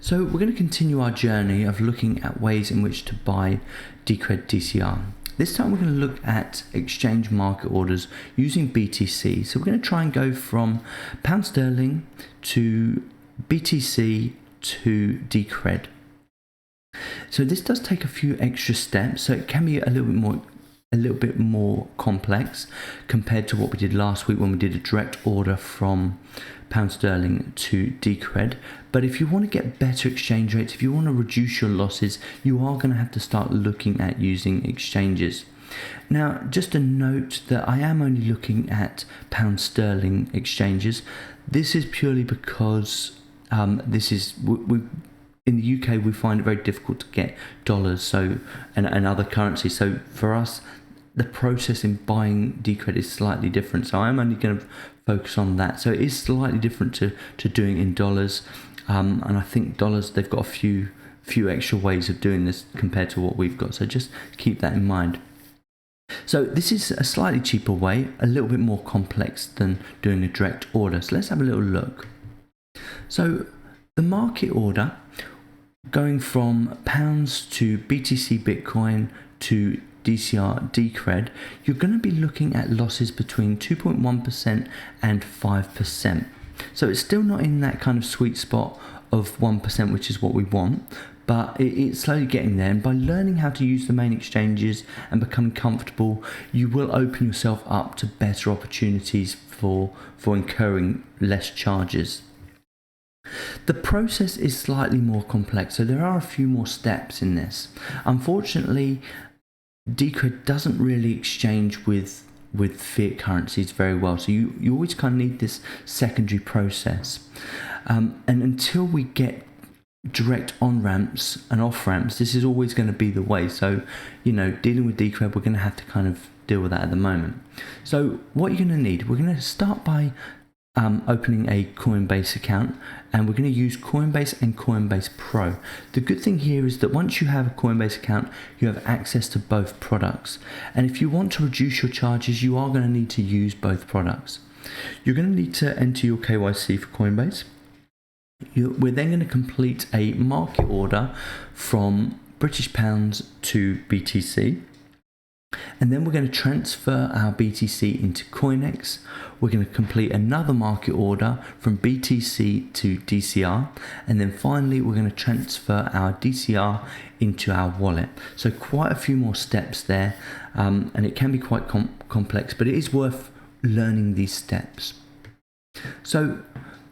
So we're going to continue our journey of looking at ways in which to buy Decred DCR. This time we're going to look at exchange market orders using BTC. So we're going to try and go from pound sterling to BTC to Decred. So this does take a few extra steps, so it can be a little bit more complex compared to what we did last week when we did a direct order from pound sterling to Decred. But if you want to get better exchange rates, if you want to reduce your losses, you are going to have to start looking at using exchanges. Now, just a note that I am only looking at pound sterling exchanges. This is purely because in the UK we find it very difficult to get dollars and other currencies. So for us, the process in buying Decred is slightly different. So I'm only going to focus on that. So it is slightly different to doing in dollars. And I think dollars, they've got a few extra ways of doing this compared to what we've got. So just keep that in mind. So this is a slightly cheaper way, a little bit more complex than doing a direct order. So let's have a little look. So the market order going from pounds to BTC Bitcoin to DCR Decred, you're going to be looking at losses between 2.1% and 5%. So it's still not in that kind of sweet spot of 1%, which is what we want, but it's slowly getting there. And by learning how to use the main exchanges and becoming comfortable, you will open yourself up to better opportunities for incurring less charges. The process is slightly more complex, so there are a few more steps in this. Unfortunately, Decred doesn't really exchange with fiat currencies very well, so you always kind of need this secondary process. And until we get direct on-ramps and off-ramps, this is always going to be the way. So, dealing with Decred, we're going to have to kind of deal with that at the moment. So what you're going to need, we're going to start by opening a Coinbase account, and we're going to use Coinbase and Coinbase Pro. The good thing here is that once you have a Coinbase account, you have access to both products. And if you want to reduce your charges, you are going to need to use both products. You're going to need to enter your KYC for Coinbase. We're then going to complete a market order from British pounds to BTC. And then we're going to transfer our BTC into CoinEx. We're going to complete another market order from BTC to DCR. And then finally, we're going to transfer our DCR into our wallet. So quite a few more steps there. And it can be quite complex, but it is worth learning these steps. So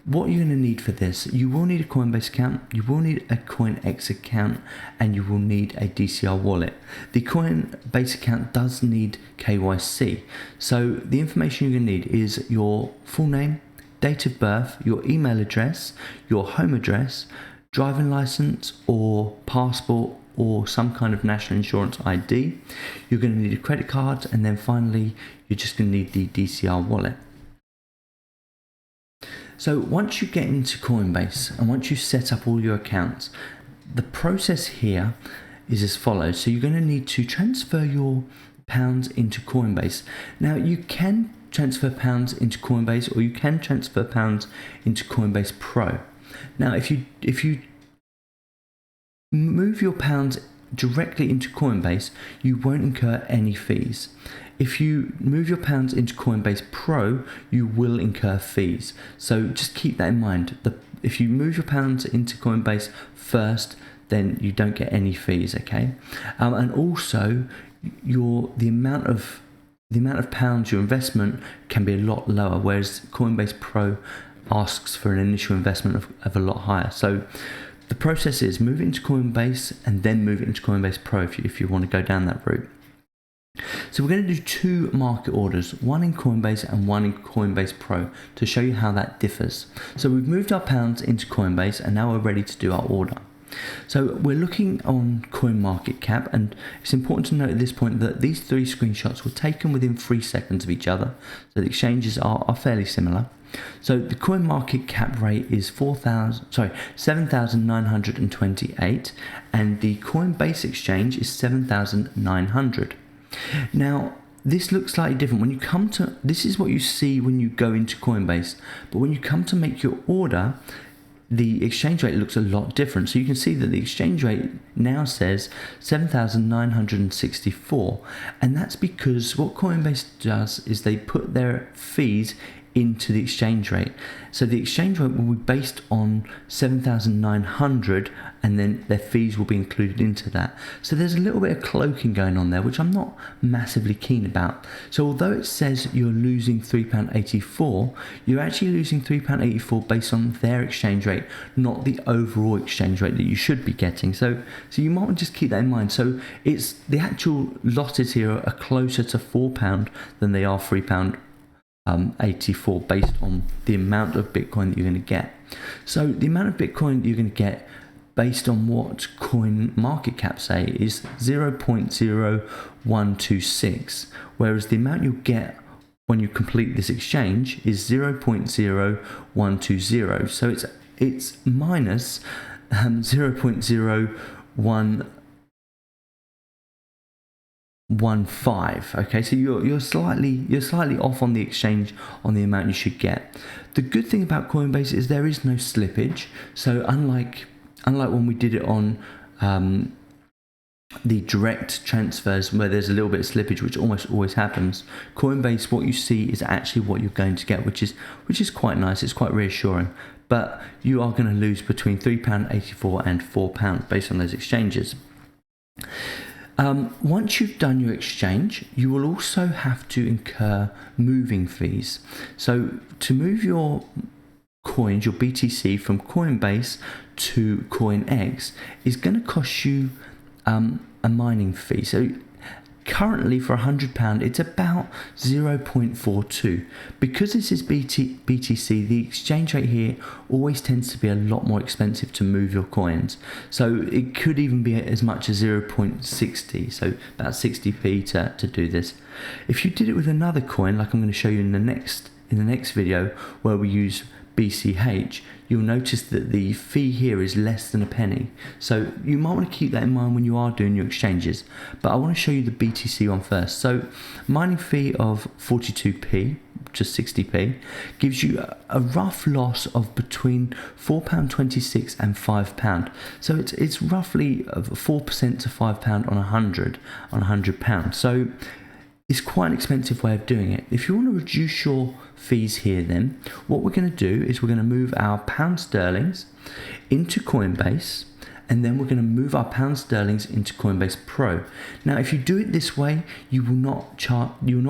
what you're going to need for this, you will need a Coinbase account, you will need a CoinEx account, and you will need a DCR wallet. The Coinbase account does need KYC. So the information you're going to need is your full name, date of birth, your email address, your home address, driving license or passport or some kind of national insurance ID. You're going to need a credit card, and then finally, you're just going to need the DCR wallet. So once you get into Coinbase and once you set up all your accounts, the process here is as follows. So you're going to need to transfer your pounds into Coinbase. Now you can transfer pounds into Coinbase, or you can transfer pounds into Coinbase Pro. Now if you move your pounds directly into Coinbase, you won't incur any fees. If you move your pounds into Coinbase Pro, you will incur fees. So just keep that in mind. If you move your pounds into Coinbase first, then you don't get any fees, okay? And also, the amount of pounds, your investment can be a lot lower, whereas Coinbase Pro asks for an initial investment of a lot higher. So the process is move it into Coinbase and then move it into Coinbase Pro if you want to go down that route. So we're going to do two market orders, one in Coinbase and one in Coinbase Pro, to show you how that differs. So we've moved our pounds into Coinbase and now we're ready to do our order. So we're looking on CoinMarketCap, and it's important to note at this point that these three screenshots were taken within 3 seconds of each other, so the exchanges are fairly similar. So the CoinMarketCap rate is 7,928, and the Coinbase exchange is 7,900. Now, this looks slightly different. When you come to, this is what you see when you go into Coinbase, but when you come to make your order, the exchange rate looks a lot different. So you can see that the exchange rate now says 7,964, and that's because what Coinbase does is they put their fees into the exchange rate. So the exchange rate will be based on 7,900, and then their fees will be included into that. So there's a little bit of cloaking going on there, which I'm not massively keen about. So although it says you're losing £3.84, you're actually losing £3.84 based on their exchange rate, not the overall exchange rate that you should be getting. So you might want to just keep that in mind. So it's the actual losses here are closer to £4 than they are £3.84 based on the amount of Bitcoin that you're going to get. So the amount of Bitcoin that you're going to get based on what coin market cap say is 0.0126, whereas the amount you'll get when you complete this exchange is 0.0120. So it's minus 0.0115. Okay, so you're slightly off on the exchange on the amount you should get. The good thing about Coinbase is there is no slippage. So unlike when we did it on the direct transfers where there's a little bit of slippage, which almost always happens, Coinbase, what you see is actually what you're going to get, which is quite nice. It's quite reassuring. But you are going to lose between £3.84 and £4 based on those exchanges. Once you've done your exchange, you will also have to incur moving fees. So to move your coins, your BTC from Coinbase to CoinX is going to cost you a mining fee. So currently for £100 it's about 0.42. Because this is BTC, the exchange rate here always tends to be a lot more expensive to move your coins. So it could even be as much as 0.60, so about 60p to do this. If you did it with another coin, like I'm going to show you in the next video where we use BCH, you'll notice that the fee here is less than a penny. So you might want to keep that in mind when you are doing your exchanges. But I want to show you the BTC one first. So mining fee of 42p, just 60p, gives you a rough loss of between £4.26 and £5. So it's roughly 4% to £5 on £100. So it's quite an expensive way of doing it. If you want to reduce your fees here, then what we're going to do is we're going to move our pound sterlings into Coinbase, and then we're going to move our pound sterlings into Coinbase Pro. Now, if you do it this way, you will not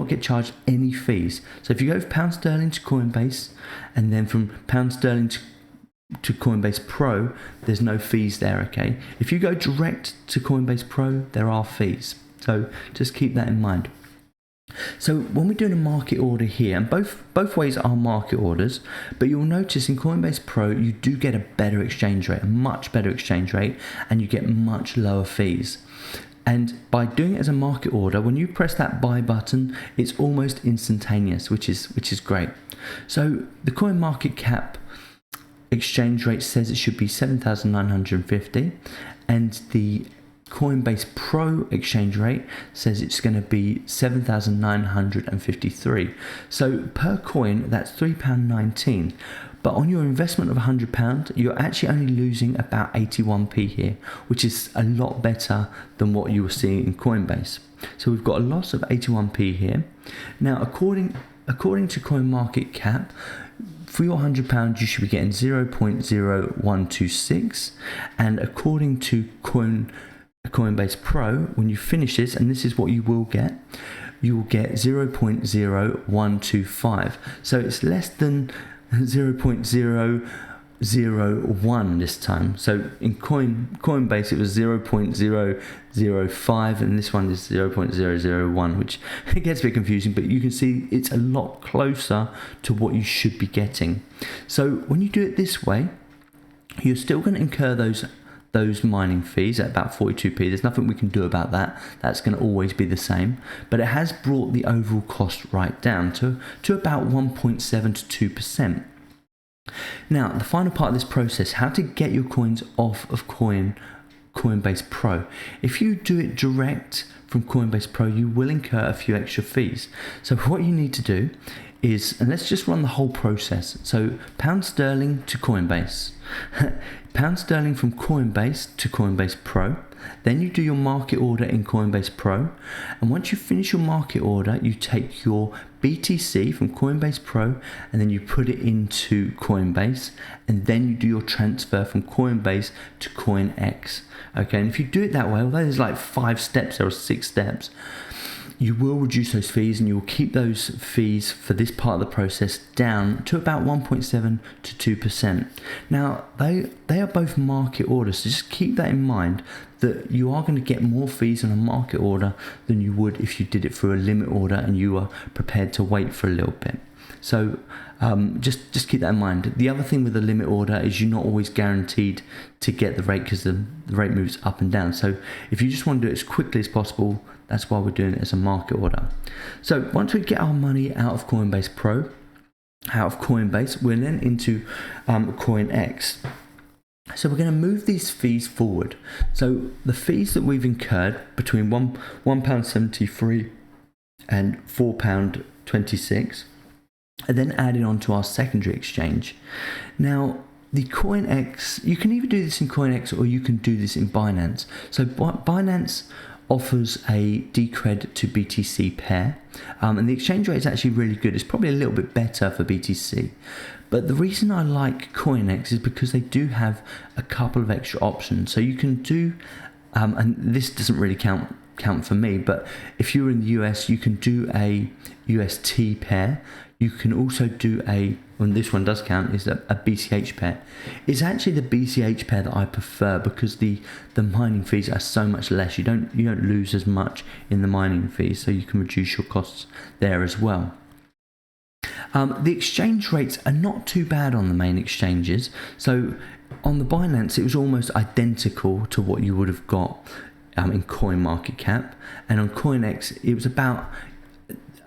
get charged any fees. So if you go from pound sterling to Coinbase, and then from pound sterling to Coinbase Pro, there's no fees there. Okay. If you go direct to Coinbase Pro, there are fees. So just keep that in mind. So when we're doing a market order here, and both ways are market orders, but you'll notice in Coinbase Pro you do get a better exchange rate, a much better exchange rate, and you get much lower fees. And by doing it as a market order, when you press that buy button, it's almost instantaneous, which is great. So the coin market cap exchange rate says it should be 7,950, and the Coinbase Pro exchange rate says it's going to be 7,953. So per coin, that's £3.19. But on your investment of £100, you're actually only losing about 81p here, which is a lot better than what you were seeing in Coinbase. So we've got a loss of 81p here. Now, according to CoinMarketCap, for your £100, you should be getting 0.0126, and according to Coinbase Pro, when you finish this, and this is what you will get 0.0125. So it's less than 0.001 this time. So in Coinbase it was 0.005, and this one is 0.001, which it gets a bit confusing, but you can see it's a lot closer to what you should be getting. So when you do it this way, you're still going to incur those mining fees at about 42p. There's nothing we can do about that. That's going to always be the same. But it has brought the overall cost right down to about 1.7 to 2%. Now, the final part of this process, how to get your coins off of Coinbase Pro. If you do it direct from Coinbase Pro, you will incur a few extra fees. So what you need to do is, and let's just run the whole process. So pound sterling to Coinbase, pound sterling from Coinbase to Coinbase Pro. Then you do your market order in Coinbase Pro. And once you finish your market order, you take your BTC from Coinbase Pro and then you put it into Coinbase. And then you do your transfer from Coinbase to CoinX. Okay, and if you do it that way, although there's like 5 steps or 6 steps, you will reduce those fees and you will keep those fees for this part of the process down to about 1.7 to 2%. Now, they are both market orders, so just keep that in mind, that you are going to get more fees on a market order than you would if you did it through a limit order and you were prepared to wait for a little bit. So just keep that in mind. The other thing with the limit order is you're not always guaranteed to get the rate because the rate moves up and down. So if you just want to do it as quickly as possible, that's why we're doing it as a market order. So once we get our money out of Coinbase Pro, out of Coinbase, we're then into CoinX. So we're going to move these fees forward. So the fees that we've incurred between £1.73 and £4.26 are then added onto our secondary exchange. Now, the CoinX, you can either do this in CoinX or you can do this in Binance. So Binance offers a Decred to BTC pair, and the exchange rate is actually really good. It's probably a little bit better for BTC, but the reason I like CoinX is because they do have a couple of extra options. So you can do, and this doesn't really count for me, but if you're in the US, you can do a UST pair. You can also do and this one does count, is a BCH pair. It's actually the BCH pair that I prefer because the mining fees are so much less. You don't lose as much in the mining fees, so you can reduce your costs there as well. The exchange rates are not too bad on the main exchanges. So on the Binance, it was almost identical to what you would have got in CoinMarketCap, and on CoinX, it was about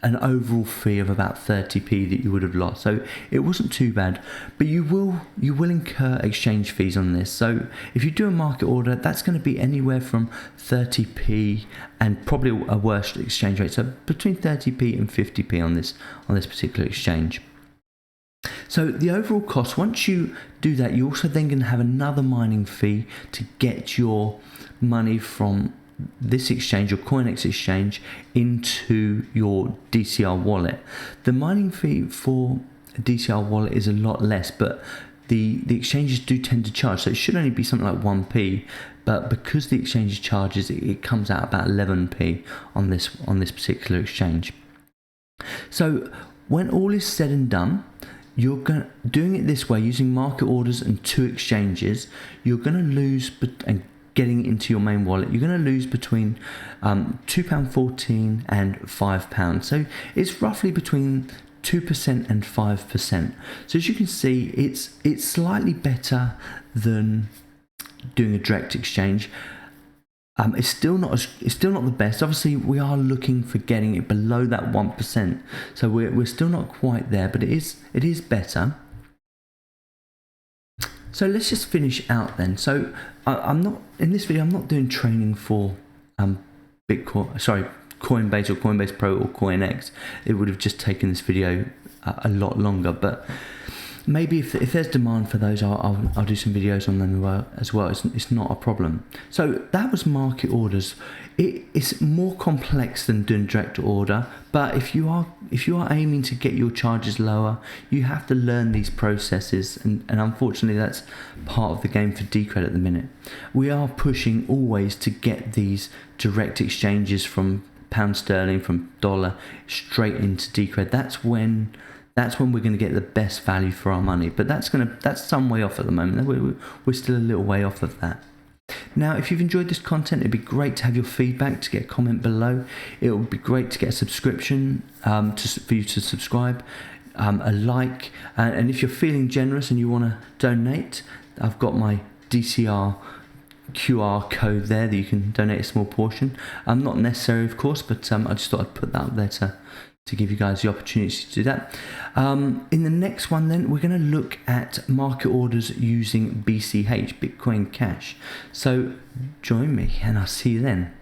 an overall fee of about 30p that you would have lost. So it wasn't too bad, but you will incur exchange fees on this. So if you do a market order, that's going to be anywhere from 30p and probably a worse exchange rate. So between 30p and 50p on this particular exchange. So the overall cost, once you do that, you're also then going to have another mining fee to get your money from this exchange, your CoinX exchange, into your DCR wallet. The mining fee for a DCR wallet is a lot less, but the exchanges do tend to charge. So it should only be something like 1p, but because the exchange charges, it comes out about 11p on this particular exchange. So when all is said and done, doing it this way, using market orders and 2 exchanges, you're going to lose, and getting it into your main wallet, you're going to lose between £2.14 and £5. So it's roughly between 2% and 5%. So as you can see, it's slightly better than doing a direct exchange. It's still not the best. Obviously, we are looking for getting it below that 1%. So we're still not quite there, but it is better. So let's just finish out then. So I'm not in this video. I'm not doing training for Coinbase or Coinbase Pro or CoinX. It would have just taken this video a lot longer. But maybe if there's demand for those, I'll do some videos on them as well. It's not a problem. So that was market orders. It's more complex than doing direct order, but if you are aiming to get your charges lower, you have to learn these processes, and unfortunately that's part of the game for Decred at the minute. We are pushing always to get these direct exchanges from pound sterling, from dollar, straight into Decred. That's when we're going to get the best value for our money, but that's some way off at the moment. We're still a little way off of that. Now, if you've enjoyed this content, it'd be great to have your feedback, to get a comment below. It would be great to get a subscription, for you to subscribe, a like, and if you're feeling generous and you want to donate, I've got my DCR QR code there that you can donate a small portion. Not necessary, of course, but I just thought I'd put that up there to give you guys the opportunity to do that. In the next one then, we're going to look at market orders using BCH, Bitcoin Cash. So join me and I'll see you then.